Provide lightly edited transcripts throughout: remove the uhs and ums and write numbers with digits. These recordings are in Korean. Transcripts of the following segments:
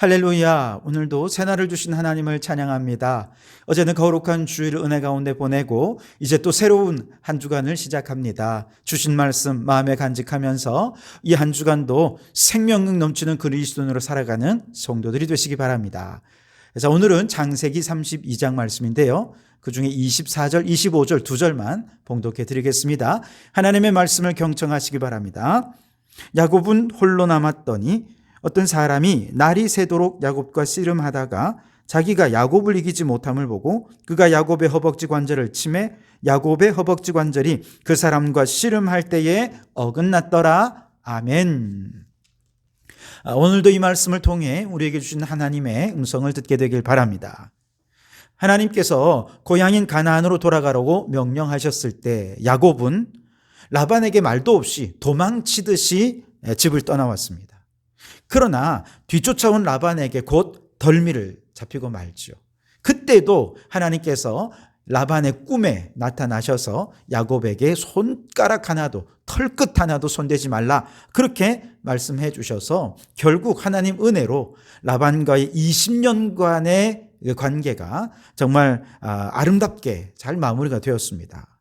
할렐루야. 오늘도 새날을 주신 하나님을 찬양합니다. 어제는 거룩한 주일 은혜 가운데 보내고 이제 또 새로운 한 주간을 시작합니다. 주신 말씀 마음에 간직하면서 이 한 주간도 생명력 넘치는 그리스도인으로 살아가는 성도들이 되시기 바랍니다. 그래서 오늘은 창세기 32장 말씀인데요. 그중에 24절, 25절 두 절만 봉독해 드리겠습니다. 하나님의 말씀을 경청하시기 바랍니다. 야곱은 홀로 남았더니 어떤 사람이 날이 새도록 야곱과 씨름하다가 자기가 야곱을 이기지 못함을 보고 그가 야곱의 허벅지 관절을 치매 야곱의 허벅지 관절이 그 사람과 씨름할 때에 어긋났더라. 아멘. 오늘도 이 말씀을 통해 우리에게 주신 하나님의 음성을 듣게 되길 바랍니다. 하나님께서 고향인 가나안으로 돌아가라고 명령하셨을 때 야곱은 라반에게 말도 없이 도망치듯이 집을 떠나왔습니다. 그러나 뒤쫓아온 라반에게 곧 덜미를 잡히고 말지요. 그때도 하나님께서 라반의 꿈에 나타나셔서 야곱에게 손가락 하나도 털끝 하나도 손대지 말라 그렇게 말씀해 주셔서 결국 하나님 은혜로 라반과의 20년간의 관계가 정말 아름답게 잘 마무리가 되었습니다.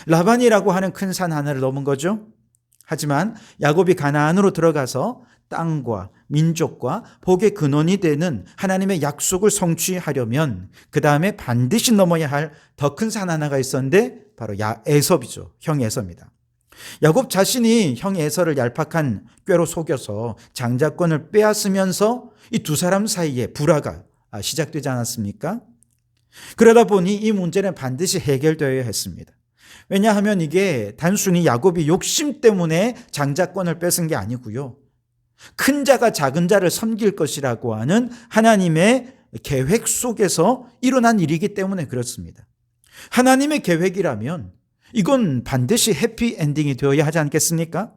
라반이라고 하는 큰 산 하나를 넘은 거죠. 하지만 야곱이 가나안으로 들어가서 땅과 민족과 복의 근원이 되는 하나님의 약속을 성취하려면 그 다음에 반드시 넘어야 할 더 큰 산 하나가 있었는데 바로 에섭이죠. 형 에서입니다. 야곱 자신이 형 에서를 얄팍한 꾀로 속여서 장자권을 빼앗으면서 이 두 사람 사이에 불화가 시작되지 않았습니까? 그러다 보니 이 문제는 반드시 해결되어야 했습니다. 왜냐하면 이게 단순히 야곱이 욕심 때문에 장자권을 뺏은 게 아니고요. 큰 자가 작은 자를 섬길 것이라고 하는 하나님의 계획 속에서 일어난 일이기 때문에 그렇습니다. 하나님의 계획이라면 이건 반드시 해피엔딩이 되어야 하지 않겠습니까?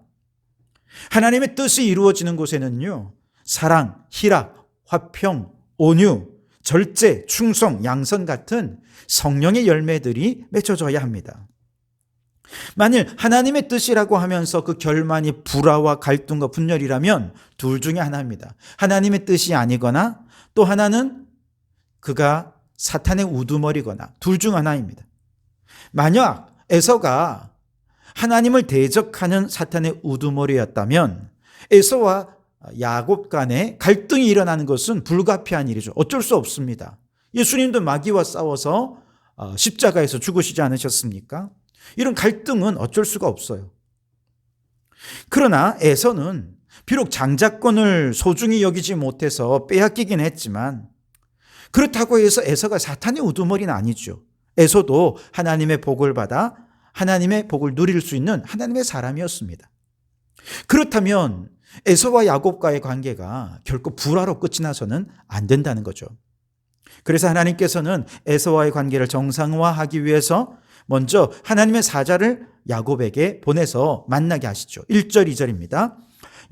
하나님의 뜻이 이루어지는 곳에는요, 사랑, 희락, 화평, 온유, 절제, 충성, 양선 같은 성령의 열매들이 맺혀져야 합니다. 만일 하나님의 뜻이라고 하면서 그 결말이 불화와 갈등과 분열이라면 둘 중에 하나입니다. 하나님의 뜻이 아니거나 또 하나는 그가 사탄의 우두머리거나 둘 중 하나입니다. 만약 에서가 하나님을 대적하는 사탄의 우두머리였다면 에서와 야곱 간에 갈등이 일어나는 것은 불가피한 일이죠. 어쩔 수 없습니다. 예수님도 마귀와 싸워서 십자가에서 죽으시지 않으셨습니까? 이런 갈등은 어쩔 수가 없어요. 그러나 에서는 비록 장자권을 소중히 여기지 못해서 빼앗기긴 했지만 그렇다고 해서 에서가 사탄의 우두머리는 아니죠. 에서도 하나님의 복을 받아 하나님의 복을 누릴 수 있는 하나님의 사람이었습니다. 그렇다면 에서와 야곱과의 관계가 결코 불화로 끝이 나서는 안 된다는 거죠. 그래서 하나님께서는 에서와의 관계를 정상화하기 위해서 먼저 하나님의 사자를 야곱에게 보내서 만나게 하시죠. 1절 2절입니다.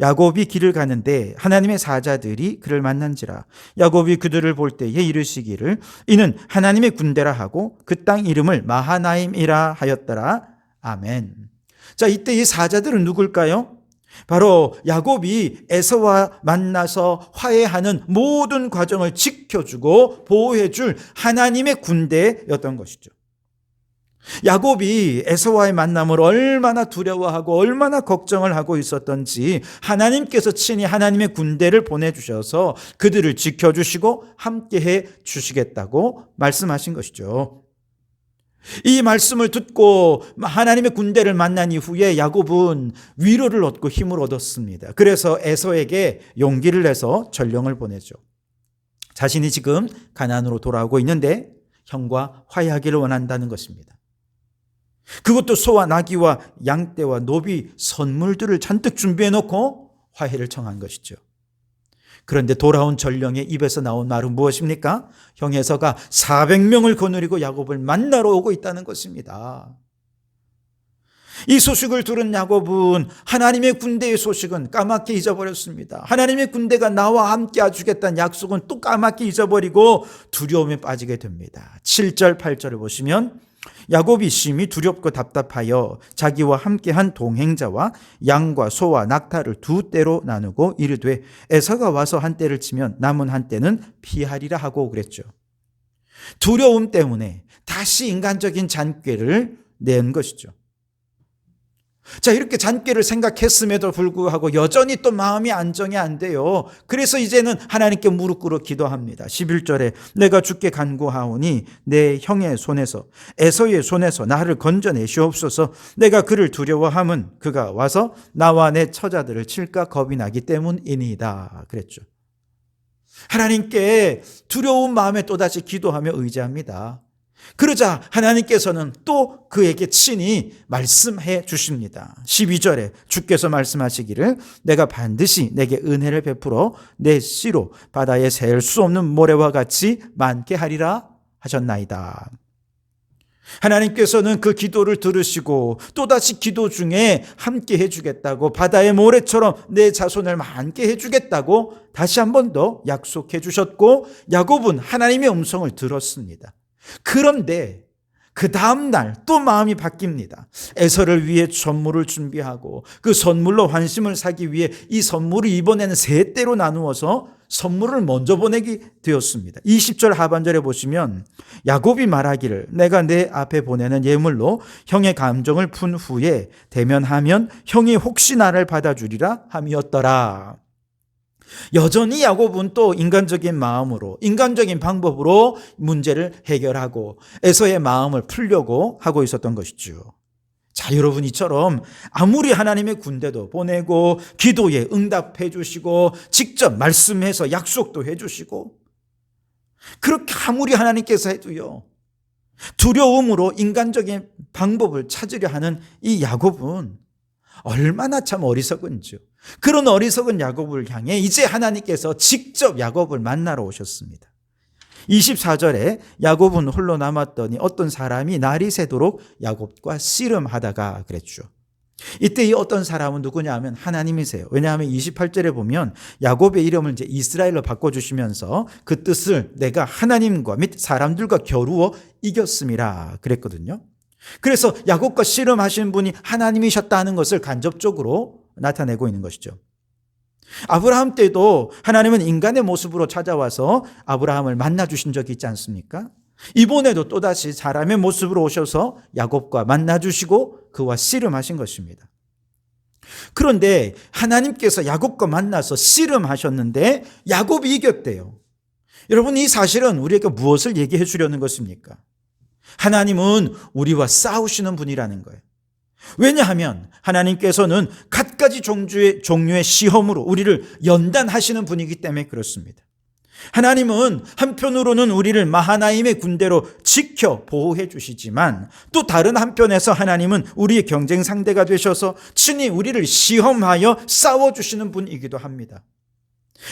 야곱이 길을 가는데 하나님의 사자들이 그를 만난지라. 야곱이 그들을 볼 때에 이르시기를 이는 하나님의 군대라 하고 그 땅 이름을 마하나임이라 하였더라. 아멘. 자, 이때 이 사자들은 누굴까요? 바로 야곱이 에서와 만나서 화해하는 모든 과정을 지켜주고 보호해줄 하나님의 군대였던 것이죠. 야곱이 에서와의 만남을 얼마나 두려워하고 얼마나 걱정을 하고 있었던지 하나님께서 친히 하나님의 군대를 보내주셔서 그들을 지켜주시고 함께해 주시겠다고 말씀하신 것이죠. 이 말씀을 듣고 하나님의 군대를 만난 이후에 야곱은 위로를 얻고 힘을 얻었습니다. 그래서 에서에게 용기를 내서 전령을 보내죠. 자신이 지금 가나안으로 돌아오고 있는데 형과 화해하기를 원한다는 것입니다. 그것도 소와 나귀와 양떼와 노비 선물들을 잔뜩 준비해 놓고 화해를 청한 것이죠. 그런데 돌아온 전령의 입에서 나온 말은 무엇입니까? 형 에서가 400명을 거느리고 야곱을 만나러 오고 있다는 것입니다. 이 소식을 들은 야곱은 하나님의 군대의 소식은 까맣게 잊어버렸습니다. 하나님의 군대가 나와 함께 해주겠다는 약속은 또 까맣게 잊어버리고 두려움에 빠지게 됩니다. 7절 8절을 보시면 야곱이 심히 두렵고 답답하여 자기와 함께한 동행자와 양과 소와 낙타를 두 떼로 나누고 이르되 에서가 와서 한 떼를 치면 남은 한 떼는 피하리라 하고 그랬죠. 두려움 때문에 다시 인간적인 잔꾀를 낸 것이죠. 자, 이렇게 잔꾀를 생각했음에도 불구하고 여전히 또 마음이 안정이 안 돼요. 그래서 이제는 하나님께 무릎 꿇어 기도합니다. 11절에 내가 주께 간구하오니 내 형의 손에서 에서의 손에서 나를 건져내시옵소서. 내가 그를 두려워함은 그가 와서 나와 내 처자들을 칠까 겁이 나기 때문이니이다 그랬죠. 하나님께 두려운 마음에 또다시 기도하며 의지합니다. 그러자 하나님께서는 또 그에게 친히 말씀해 주십니다. 12절에 주께서 말씀하시기를 내가 반드시 내게 은혜를 베풀어 내 씨로 바다에 셀 수 없는 모래와 같이 많게 하리라 하셨나이다. 하나님께서는 그 기도를 들으시고 또다시 기도 중에 함께 해주겠다고, 바다의 모래처럼 내 자손을 많게 해주겠다고 다시 한 번 더 약속해 주셨고, 야곱은 하나님의 음성을 들었습니다. 그런데 그 다음날 또 마음이 바뀝니다. 에서를 위해 선물을 준비하고 그 선물로 환심을 사기 위해 이 선물을 이번에는 세 떼로 나누어서 선물을 먼저 보내게 되었습니다. 20절 하반절에 보시면 야곱이 말하기를 내가 내 앞에 보내는 예물로 형의 감정을 푼 후에 대면하면 형이 혹시 나를 받아주리라 함이었더라. 여전히 야곱은 또 인간적인 마음으로, 인간적인 방법으로 문제를 해결하고 에서의 마음을 풀려고 하고 있었던 것이죠. 자, 여러분, 이처럼 아무리 하나님의 군대도 보내고 기도에 응답해 주시고 직접 말씀해서 약속도 해 주시고 그렇게 아무리 하나님께서 해도요, 두려움으로 인간적인 방법을 찾으려 하는 이 야곱은 얼마나 참 어리석은지요. 그런 어리석은 야곱을 향해 이제 하나님께서 직접 야곱을 만나러 오셨습니다. 24절에 야곱은 홀로 남았더니 어떤 사람이 날이 새도록 야곱과 씨름하다가 그랬죠. 이때 이 어떤 사람은 누구냐 하면 하나님이세요. 왜냐하면 28절에 보면 야곱의 이름을 이제 이스라엘로 바꿔주시면서 그 뜻을 내가 하나님과 및 사람들과 겨루어 이겼음이라 그랬거든요. 그래서 야곱과 씨름하신 분이 하나님이셨다는 것을 간접적으로 나타내고 있는 것이죠. 아브라함 때도 하나님은 인간의 모습으로 찾아와서 아브라함을 만나주신 적이 있지 않습니까? 이번에도 또다시 사람의 모습으로 오셔서 야곱과 만나주시고 그와 씨름하신 것입니다. 그런데 하나님께서 야곱과 만나서 씨름하셨는데 야곱이 이겼대요. 여러분, 이 사실은 우리에게 무엇을 얘기해 주려는 것입니까? 하나님은 우리와 싸우시는 분이라는 거예요. 왜냐하면 하나님께서는 갖가지 종류의 시험으로 우리를 연단하시는 분이기 때문에 그렇습니다. 하나님은 한편으로는 우리를 마하나임의 군대로 지켜 보호해 주시지만 또 다른 한편에서 하나님은 우리의 경쟁 상대가 되셔서 친히 우리를 시험하여 싸워주시는 분이기도 합니다.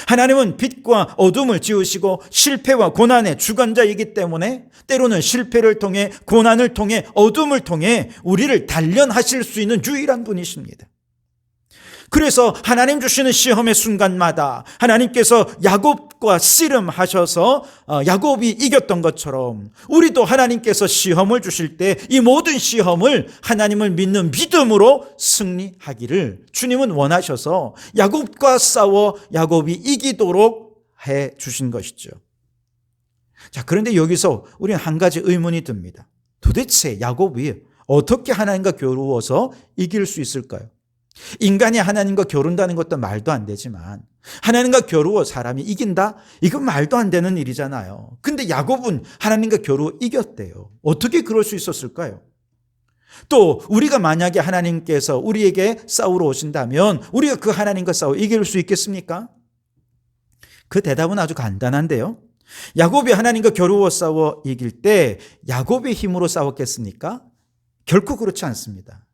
하나님은 빛과 어둠을 지으시고 실패와 고난의 주관자이기 때문에 때로는 실패를 통해, 고난을 통해, 어둠을 통해 우리를 단련하실 수 있는 유일한 분이십니다. 그래서 하나님 주시는 시험의 순간마다 하나님께서 야곱과 씨름하셔서 야곱이 이겼던 것처럼 우리도 하나님께서 시험을 주실 때 이 모든 시험을 하나님을 믿는 믿음으로 승리하기를 주님은 원하셔서 야곱과 싸워 야곱이 이기도록 해 주신 것이죠. 자, 그런데 여기서 우리는 한 가지 의문이 듭니다. 도대체 야곱이 어떻게 하나님과 겨루어서 이길 수 있을까요? 인간이 하나님과 겨룬다는 것도 말도 안 되지만 하나님과 겨루어 사람이 이긴다? 이건 말도 안 되는 일이잖아요. 근데 야곱은 하나님과 겨루어 이겼대요. 어떻게 그럴 수 있었을까요? 또 우리가 만약에 하나님께서 우리에게 싸우러 오신다면 우리가 그 하나님과 싸워 이길 수 있겠습니까? 그 대답은 아주 간단한데요. 야곱이 하나님과 겨루어 싸워 이길 때 야곱의 힘으로 싸웠겠습니까? 결코 그렇지 않습니다.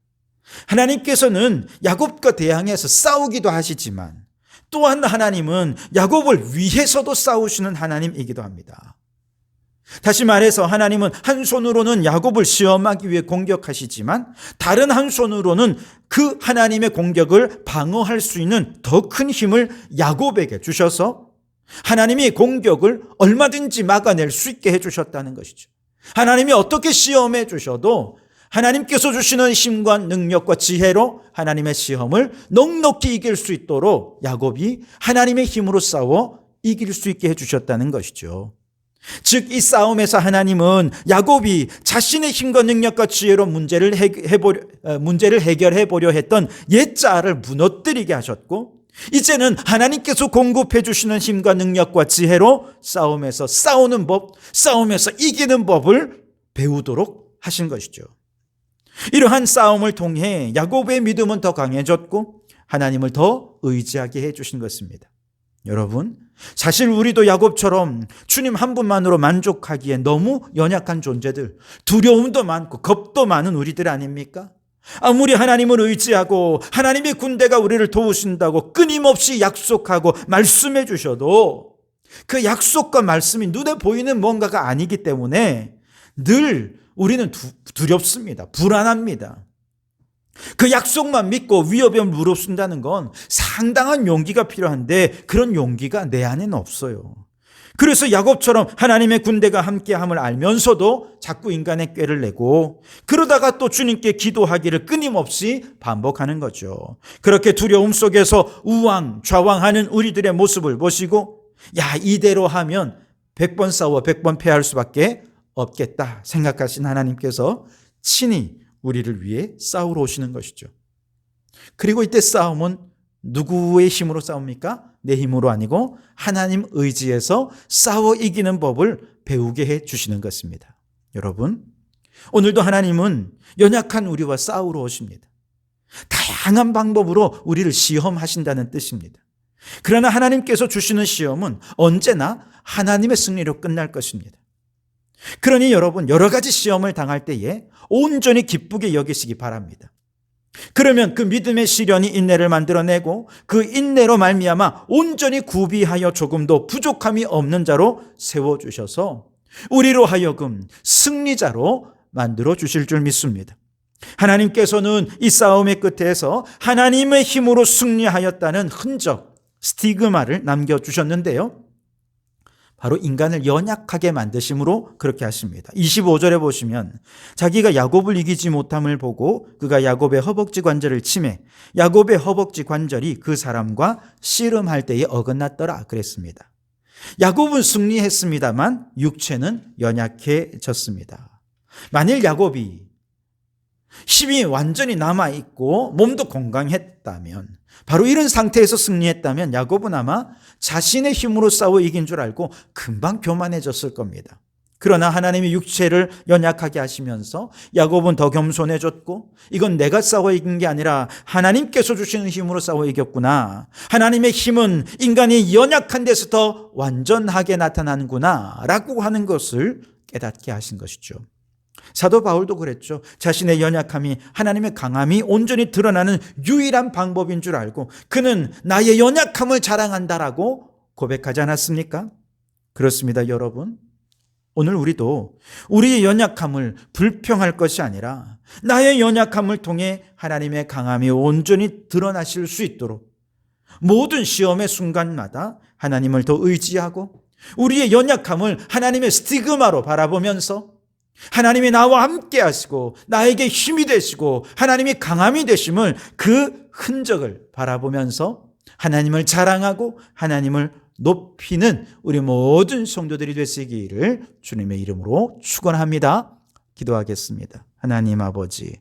하나님께서는 야곱과 대항해서 싸우기도 하시지만 또한 하나님은 야곱을 위해서도 싸우시는 하나님이기도 합니다. 다시 말해서 하나님은 한 손으로는 야곱을 시험하기 위해 공격하시지만 다른 한 손으로는 그 하나님의 공격을 방어할 수 있는 더 큰 힘을 야곱에게 주셔서 하나님이 공격을 얼마든지 막아낼 수 있게 해주셨다는 것이죠. 하나님이 어떻게 시험해 주셔도 하나님께서 주시는 힘과 능력과 지혜로 하나님의 시험을 넉넉히 이길 수 있도록 야곱이 하나님의 힘으로 싸워 이길 수 있게 해주셨다는 것이죠. 즉 이 싸움에서 하나님은 야곱이 자신의 힘과 능력과 지혜로 문제를 해결해 보려 했던 옛자를 무너뜨리게 하셨고, 이제는 하나님께서 공급해 주시는 힘과 능력과 지혜로 싸움에서 싸우는 법, 싸움에서 이기는 법을 배우도록 하신 것이죠. 이러한 싸움을 통해 야곱의 믿음은 더 강해졌고 하나님을 더 의지하게 해주신 것입니다. 여러분, 사실 우리도 야곱처럼 주님 한 분만으로 만족하기에 너무 연약한 존재들, 두려움도 많고 겁도 많은 우리들 아닙니까? 아무리 하나님을 의지하고 하나님의 군대가 우리를 도우신다고 끊임없이 약속하고 말씀해 주셔도 그 약속과 말씀이 눈에 보이는 뭔가가 아니기 때문에 늘 우리는 두렵습니다. 불안합니다. 그 약속만 믿고 위협에 무릅쓴다는 건 상당한 용기가 필요한데 그런 용기가 내 안에는 없어요. 그래서 야곱처럼 하나님의 군대가 함께함을 알면서도 자꾸 인간의 꾀를 내고 그러다가 또 주님께 기도하기를 끊임없이 반복하는 거죠. 그렇게 두려움 속에서 우왕좌왕하는 우리들의 모습을 보시고 야, 이대로 하면 100번 싸워 100번 패할 수밖에 없겠다 생각하신 하나님께서 친히 우리를 위해 싸우러 오시는 것이죠. 그리고 이때 싸움은 누구의 힘으로 싸웁니까? 내 힘으로 아니고 하나님 의지에서 싸워 이기는 법을 배우게 해 주시는 것입니다. 여러분, 오늘도 하나님은 연약한 우리와 싸우러 오십니다. 다양한 방법으로 우리를 시험하신다는 뜻입니다. 그러나 하나님께서 주시는 시험은 언제나 하나님의 승리로 끝날 것입니다. 그러니 여러분, 여러 가지 시험을 당할 때에 온전히 기쁘게 여기시기 바랍니다. 그러면 그 믿음의 시련이 인내를 만들어내고 그 인내로 말미암아 온전히 구비하여 조금도 부족함이 없는 자로 세워주셔서 우리로 하여금 승리자로 만들어 주실 줄 믿습니다. 하나님께서는 이 싸움의 끝에서 하나님의 힘으로 승리하였다는 흔적, 스티그마를 남겨주셨는데요. 바로 인간을 연약하게 만드심으로 그렇게 하십니다. 25절에 보시면 자기가 야곱을 이기지 못함을 보고 그가 야곱의 허벅지 관절을 치매 야곱의 허벅지 관절이 그 사람과 씨름할 때에 어긋났더라 그랬습니다. 야곱은 승리했습니다만 육체는 연약해졌습니다. 만일 야곱이 힘이 완전히 남아있고 몸도 건강했다면, 바로 이런 상태에서 승리했다면 야곱은 아마 자신의 힘으로 싸워 이긴 줄 알고 금방 교만해졌을 겁니다. 그러나 하나님이 육체를 연약하게 하시면서 야곱은 더 겸손해졌고 이건 내가 싸워 이긴 게 아니라 하나님께서 주시는 힘으로 싸워 이겼구나. 하나님의 힘은 인간이 연약한 데서 더 완전하게 나타나는구나 라고 하는 것을 깨닫게 하신 것이죠. 사도 바울도 그랬죠. 자신의 연약함이 하나님의 강함이 온전히 드러나는 유일한 방법인 줄 알고 그는 나의 연약함을 자랑한다라고 고백하지 않았습니까? 그렇습니다, 여러분. 오늘 우리도 우리의 연약함을 불평할 것이 아니라 나의 연약함을 통해 하나님의 강함이 온전히 드러나실 수 있도록 모든 시험의 순간마다 하나님을 더 의지하고 우리의 연약함을 하나님의 스티그마로 바라보면서 하나님이 나와 함께 하시고 나에게 힘이 되시고 하나님이 강함이 되심을 그 흔적을 바라보면서 하나님을 자랑하고 하나님을 높이는 우리 모든 성도들이 되시기를 주님의 이름으로 축원합니다. 기도하겠습니다. 하나님 아버지,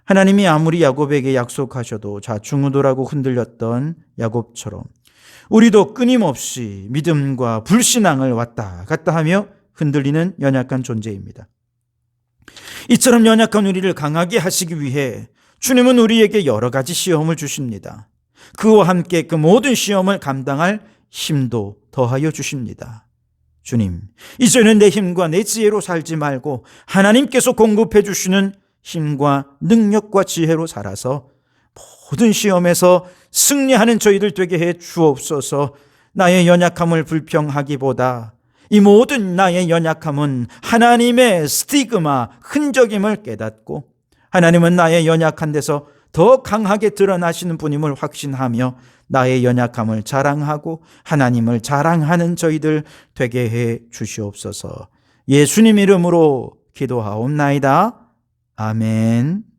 하나님이 아무리 야곱에게 약속하셔도 좌충우돌하고 흔들렸던 야곱처럼 우리도 끊임없이 믿음과 불신앙을 왔다 갔다 하며 흔들리는 연약한 존재입니다. 이처럼 연약한 우리를 강하게 하시기 위해 주님은 우리에게 여러 가지 시험을 주십니다. 그와 함께 그 모든 시험을 감당할 힘도 더하여 주십니다. 주님, 이제는 내 힘과 내 지혜로 살지 말고 하나님께서 공급해 주시는 힘과 능력과 지혜로 살아서 모든 시험에서 승리하는 저희들 되게 해 주옵소서. 나의 연약함을 불평하기보다 이 모든 나의 연약함은 하나님의 스티그마, 흔적임을 깨닫고 하나님은 나의 연약한 데서 더 강하게 드러나시는 분임을 확신하며 나의 연약함을 자랑하고 하나님을 자랑하는 저희들 되게 해 주시옵소서. 예수님 이름으로 기도하옵나이다. 아멘.